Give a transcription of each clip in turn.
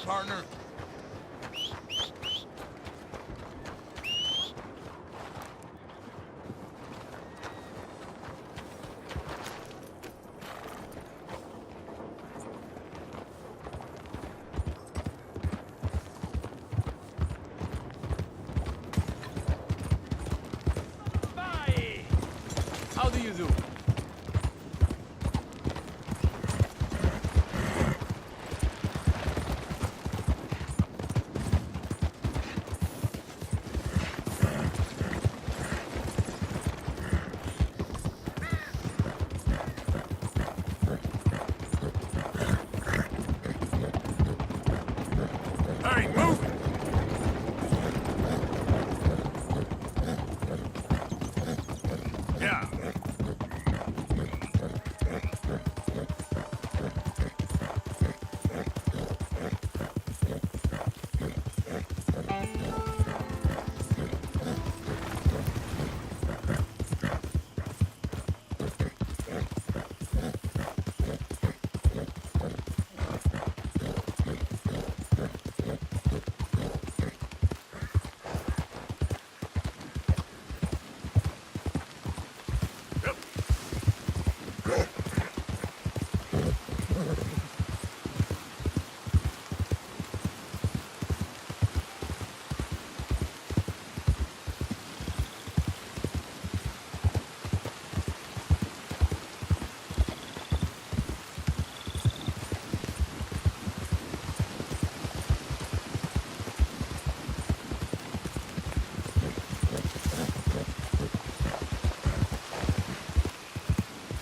partner. Bye! How do you do? Hey, move it! Yeah.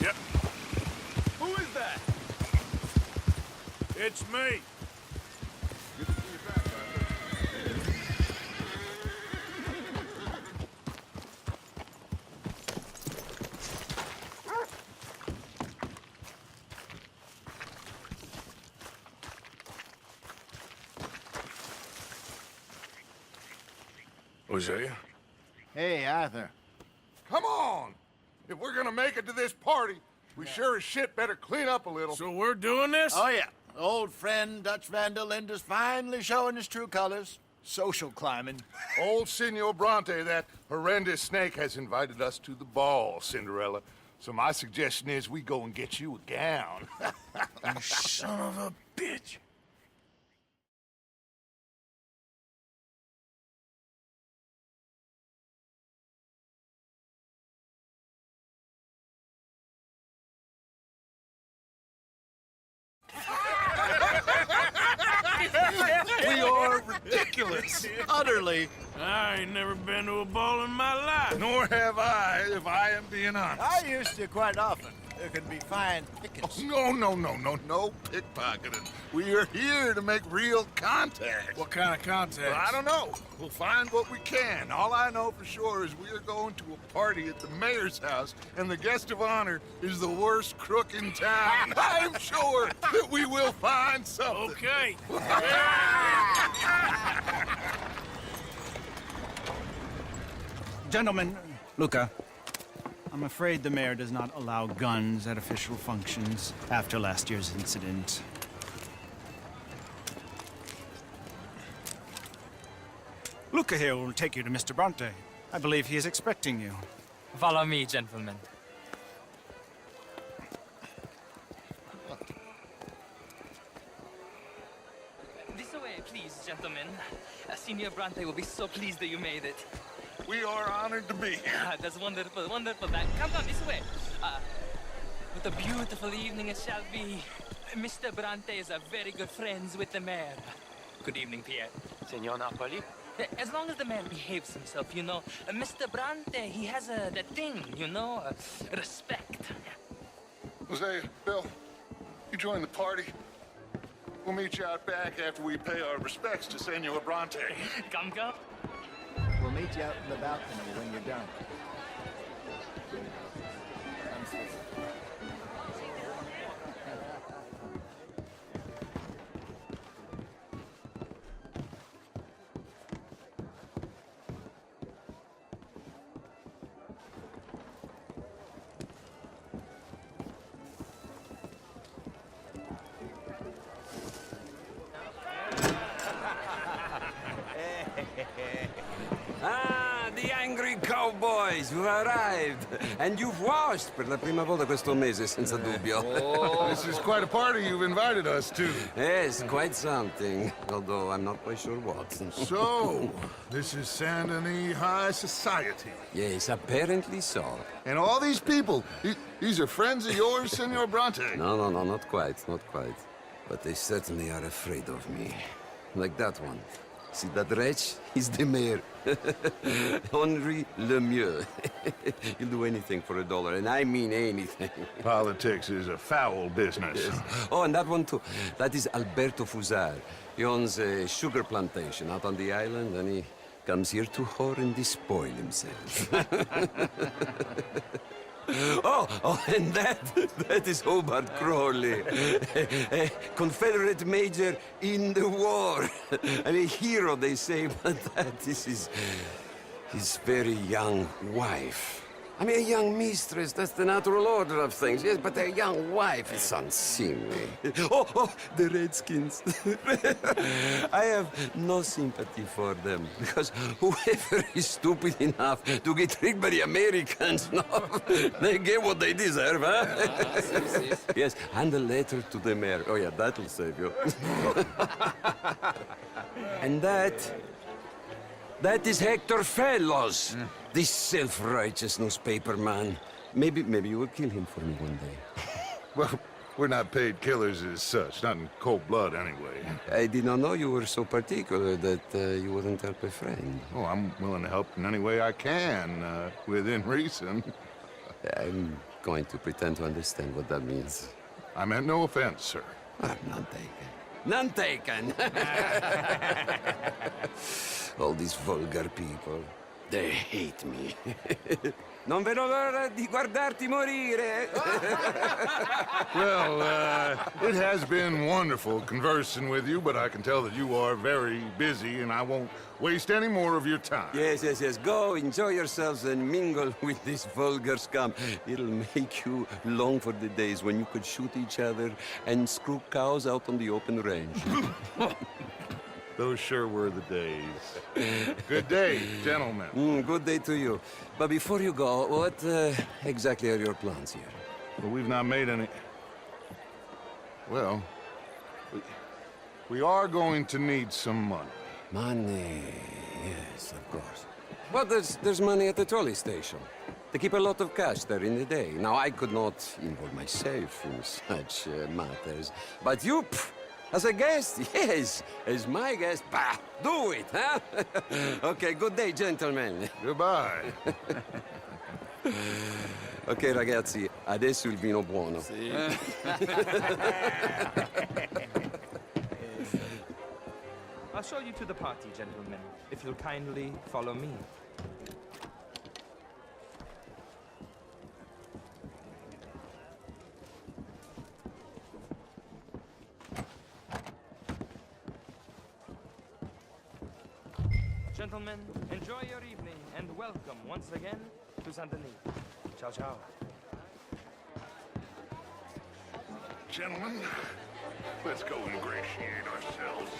Yep. Who is that? It's me. Hosea? Hey, Arthur. Come on! If we're gonna make it to this party, we sure as shit better clean up a little. So we're doing this? Oh, yeah. Old friend Dutch Van der Linde's finally showing his true colors. Social climbing. Old Senor Bronte, that horrendous snake, has invited us to the ball, Cinderella. So my suggestion is we go and get you a gown. You son of a bitch. We are ridiculous. Utterly. I ain't never been to a ball in my life. Nor have I, if I am being honest. I used to quite often. There can be fine pickets. No pickpocketing. We are here to make real contact. What kind of contact? Well, I don't know. We'll find what we can. All I know for sure is we are going to a party at the mayor's house, and the guest of honor is the worst crook in town. I'm sure that we will find something. Okay. Gentlemen, Luca, I'm afraid the mayor does not allow guns at official functions after last year's incident. Luca here will take you to Mr. Bronte. I believe he is expecting you. Follow me, gentlemen. This way, please, gentlemen. Senior Bronte will be so pleased that you made it. We are honored to be here. That's wonderful, wonderful. Come, this way. What a beautiful evening it shall be. Mr. Bronte is a very good friends with the mayor. Good evening, Pierre. Senor Napoli? As long as the man behaves himself, you know. Mr. Bronte, he has that thing, you know, respect. Hosea, Bill, you join the party. We'll meet you out back after we pay our respects to Senor Bronte. Come. We'll meet you out in the balcony when you're done. hungry cowboys who arrived. And you've washed per la prima volta questo mese, senza dubbio. This is quite a party you've invited us to. Yes, quite something. Although I'm not quite sure what. So, this is Saint Denis High Society. Yes, apparently so. And all these people, these are friends of yours, Senor Bronte? No, not quite, not quite. But they certainly are afraid of me. Like that one. See that wretch? He's the mayor. Henri Lemieux. He'll do anything for $1, and I mean anything. Politics is a foul business. Yes. Oh, and that one too. That is Alberto Fusar. He owns a sugar plantation out on the island, and he comes here to whore and despoil himself. Oh, and that is Hobart Crawley, a Confederate major in the war, and a hero, they say, but that is his very young wife. I mean, a young mistress, that's the natural order of things, yes, but a young wife is unseemly. Oh, the Redskins. I have no sympathy for them, because whoever is stupid enough to get tricked by the Americans, no, they get what they deserve, huh? Yes, and a letter to the mayor. Oh, yeah, that'll save you. And that is Hector Fellows, this self-righteous newspaper man. Maybe you will kill him for me one day. Well, we're not paid killers as such, not in cold blood anyway. I did not know you were so particular that you wouldn't help a friend. Oh, I'm willing to help in any way I can, within reason. I'm going to pretend to understand what that means. I meant no offense, sir. None taken. None taken! All these vulgar people, they hate me. Non vedo l'ora di guardarti morire. Well, it has been wonderful conversing with you, but I can tell that you are very busy, and I won't waste any more of your time. Yes. Go, enjoy yourselves, and mingle with this vulgar scum. It'll make you long for the days when you could shoot each other and screw cows out on the open range. Those sure were the days. Good day, gentlemen. Good day to you. But before you go, what exactly are your plans here? Well, we've not made any... Well, we are going to need some money. Money, yes, of course. But there's money at the trolley station. They keep a lot of cash there in the day. Now, I could not involve myself in such matters. But you, as a guest, yes, as my guest, bah, do it, huh? Okay, good day, gentlemen. Goodbye. Ok, ragazzi, adesso il vino buono. I'll show you to the party, gentlemen, if you'll kindly follow me. Gentlemen, enjoy your evening and welcome once again to Saint Denis. Ciao, ciao. Gentlemen, let's go ingratiate ourselves.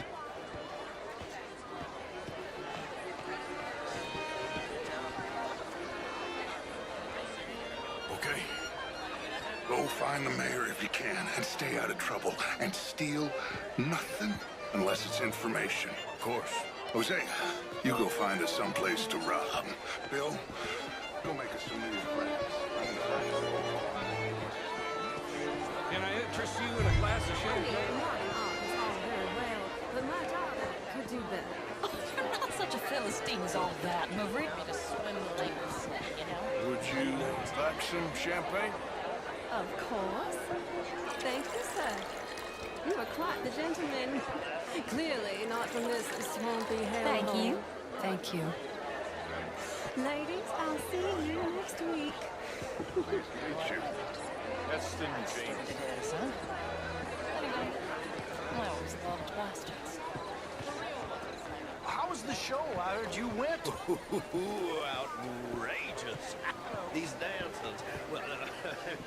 Okay. Go find the mayor if you can and stay out of trouble. And steal nothing unless it's information. Of course. Jose, you go find us someplace to rob. Bill, go make us some new friends. Can I interest you in a glass of champagne? But my daughter could do better. Oh, you're not such a Philistine as all that. Marie me to swim the lake with Snake, you know? Would you like some champagne? Of course. Thank you, sir. You are quite the gentleman. Clearly not from this swampy hellhole. Thank you. Thank you. Ladies, I'll see you next week. Nice to meet you. That's the James. It is, huh? Anyway, I always loved bastards. How was the show? I heard you went. Outrageous. These dances. Well,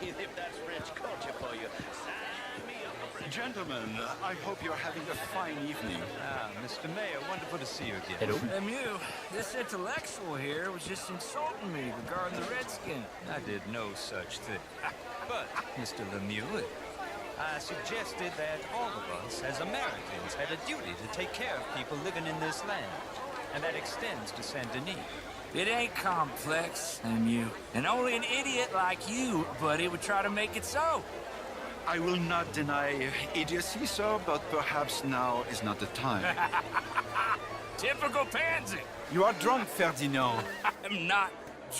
if that's French culture for you, sign me up for Gentlemen, I hope you're having a fine evening. Ah, Mr. Mayor, wonderful to see you again. Hello. Lemieux, this intellectual here was just insulting me regarding the Redskin. I did no such thing. But, Mr. Lemieux, I suggested that all of us as Americans had a duty to take care of people living in this land. And that extends to Saint Denis. It ain't complex, Lemieux. And only an idiot like you, buddy, would try to make it so. I will not deny idiocy, sir, but perhaps now is not the time. Typical pansy. You are drunk, Ferdinand. I'm not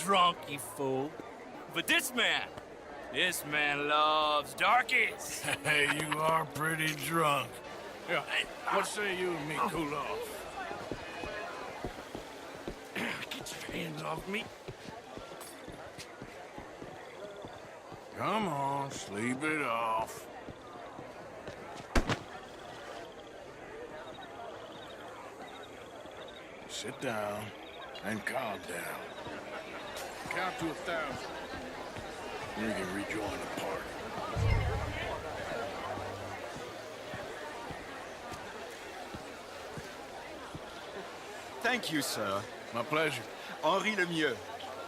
drunk, you fool. But this man loves darkies. Hey, you are pretty drunk. Yeah, what say you and me cool off? Get your hands off me. Come on, sleep it off. Sit down and calm down. Count to 1,000. We can rejoin the party. Thank you, sir. My pleasure. Henri Lemieux.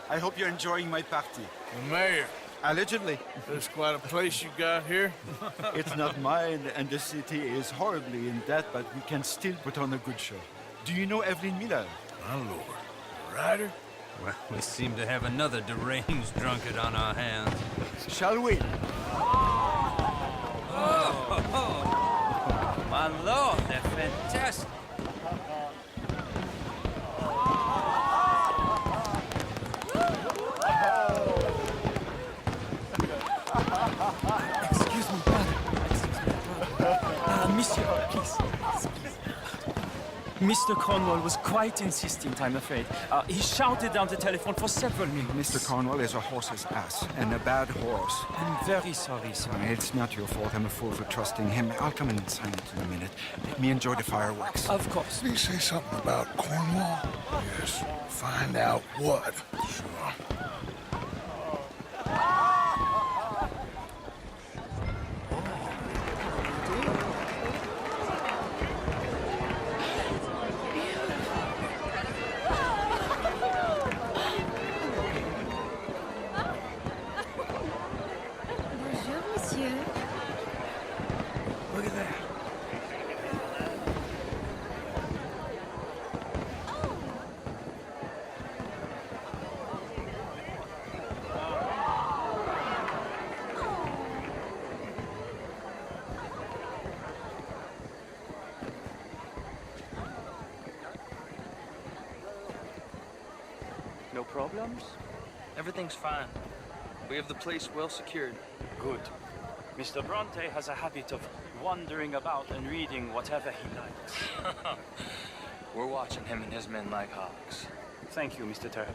I hope you're enjoying my party. The mayor. Allegedly. There's quite a place you got here. It's not mine, and the city is horribly in debt, but we can still put on a good show. Do you know Evelyn Miller? My lord. Ryder? Well, we seem to have another deranged drunkard on our hands. Shall we? Oh, my lord, they're fantastic. Excuse me, brother. Monsieur, please. Mr. Cornwall was quite insistent, I'm afraid. He shouted down the telephone for several minutes. Mr. Cornwall is a horse's ass, and a bad horse. I'm very sorry, sir. It's not your fault. I'm a fool for trusting him. I'll come in silent in a minute. Let me enjoy the fireworks. Of course. Did he say something about Cornwall? Yes. Find out what. Sure. Bonjour, monsieur. Look at that. No problems? Everything's fine. We have the place well secured. Good. Mr. Bronte has a habit of wandering about and reading whatever he likes. We're watching him and his men like hawks. Thank you, Mr. Turpin.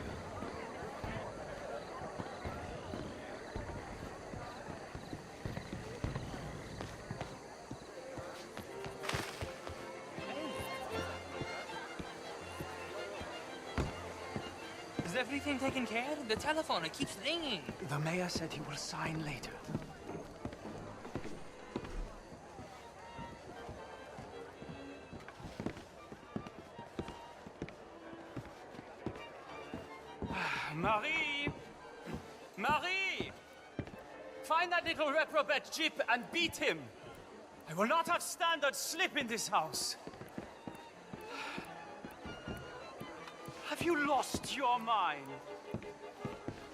Is everything taken care of? The telephone, it keeps ringing. The mayor said he will sign later. Marie! Marie! Find that little reprobate Jip and beat him. I will not have standard slip in this house. Have you lost your mind?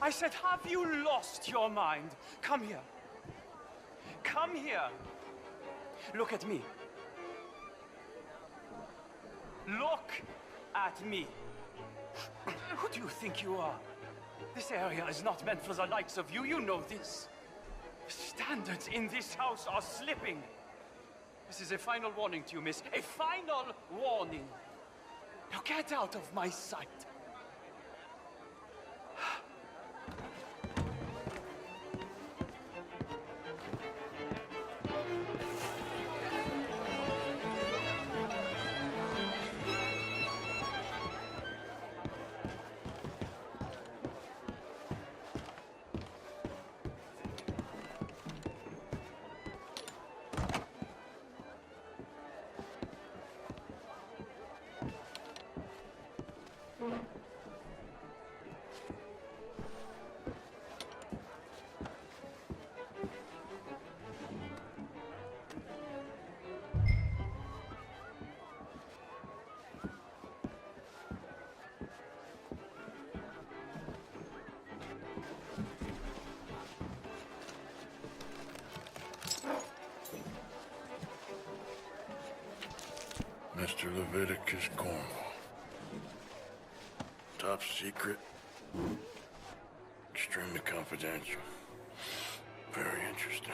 I said, have you lost your mind? Come here. Come here. Look at me. Look at me. Who do you think you are? This area is not meant for the likes of you. You know this. Standards in this house are slipping. This is a final warning to you, miss. A final warning. Now get out of my sight. Mr. Leviticus Cornwall. Top secret. Extremely confidential. Very interesting.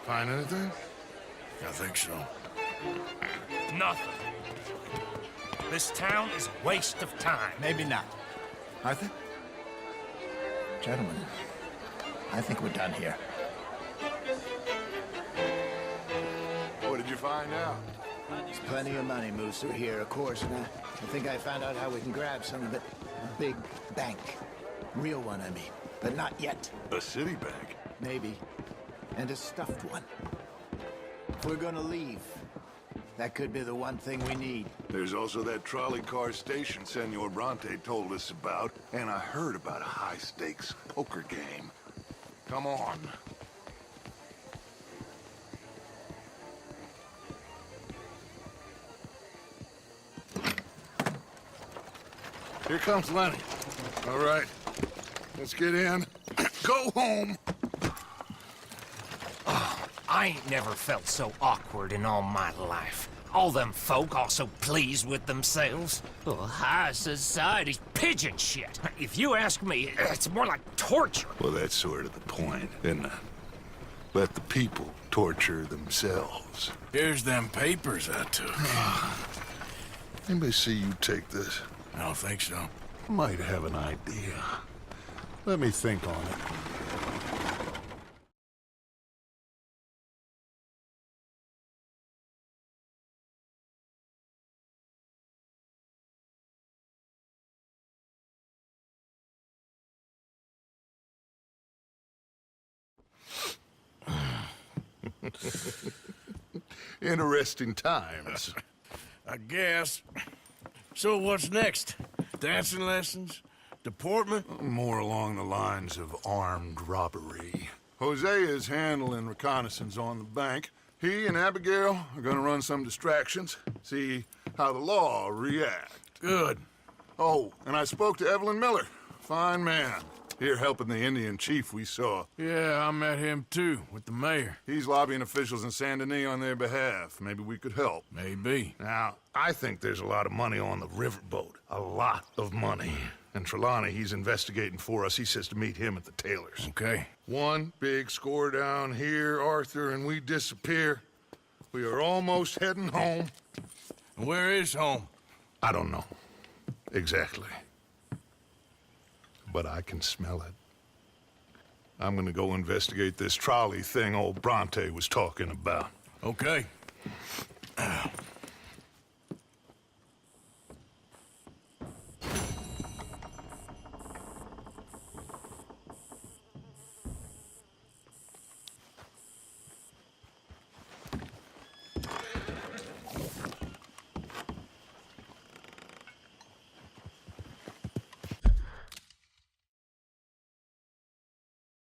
Find anything? I think so. Nothing. This town is a waste of time. Maybe not. Arthur? Gentlemen, I think we're done here. What did you find out? Plenty of money moves through here, of course, and I think I found out how we can grab some of it. A big bank. Real one, I mean. But not yet. A city bank? Maybe. And a stuffed one. If we're gonna leave, that could be the one thing we need. There's also that trolley car station Senor Bronte told us about, and I heard about a high-stakes poker game. Come on. Here comes Lenny. All right, let's get in. Go home. I ain't never felt so awkward in all my life. All them folk all so pleased with themselves. Oh, high society's pigeon shit. If you ask me, it's more like torture. Well, that's sort of the point, isn't it? Let the people torture themselves. Here's them papers I took. Anybody see you take this? I don't think so. Might have an idea. Let me think on it. Interesting times. I guess. So what's next? Dancing lessons? Deportment? More along the lines of armed robbery. Jose is handling reconnaissance on the bank. He and Abigail are gonna run some distractions, see how the law react. Good. Oh, and I spoke to Evelyn Miller. Fine man. Here helping the Indian chief we saw. Yeah, I met him too, with the mayor. He's lobbying officials in Saint Denis on their behalf. Maybe we could help. Maybe. Now, I think there's a lot of money on the riverboat. A lot of money. And Trelawney, he's investigating for us. He says to meet him at the Taylor's. Okay. One big score down here, Arthur, and we disappear. We are almost heading home. And where is home? I don't know. Exactly. But I can smell it. I'm gonna go investigate this trolley thing old Bronte was talking about. Okay.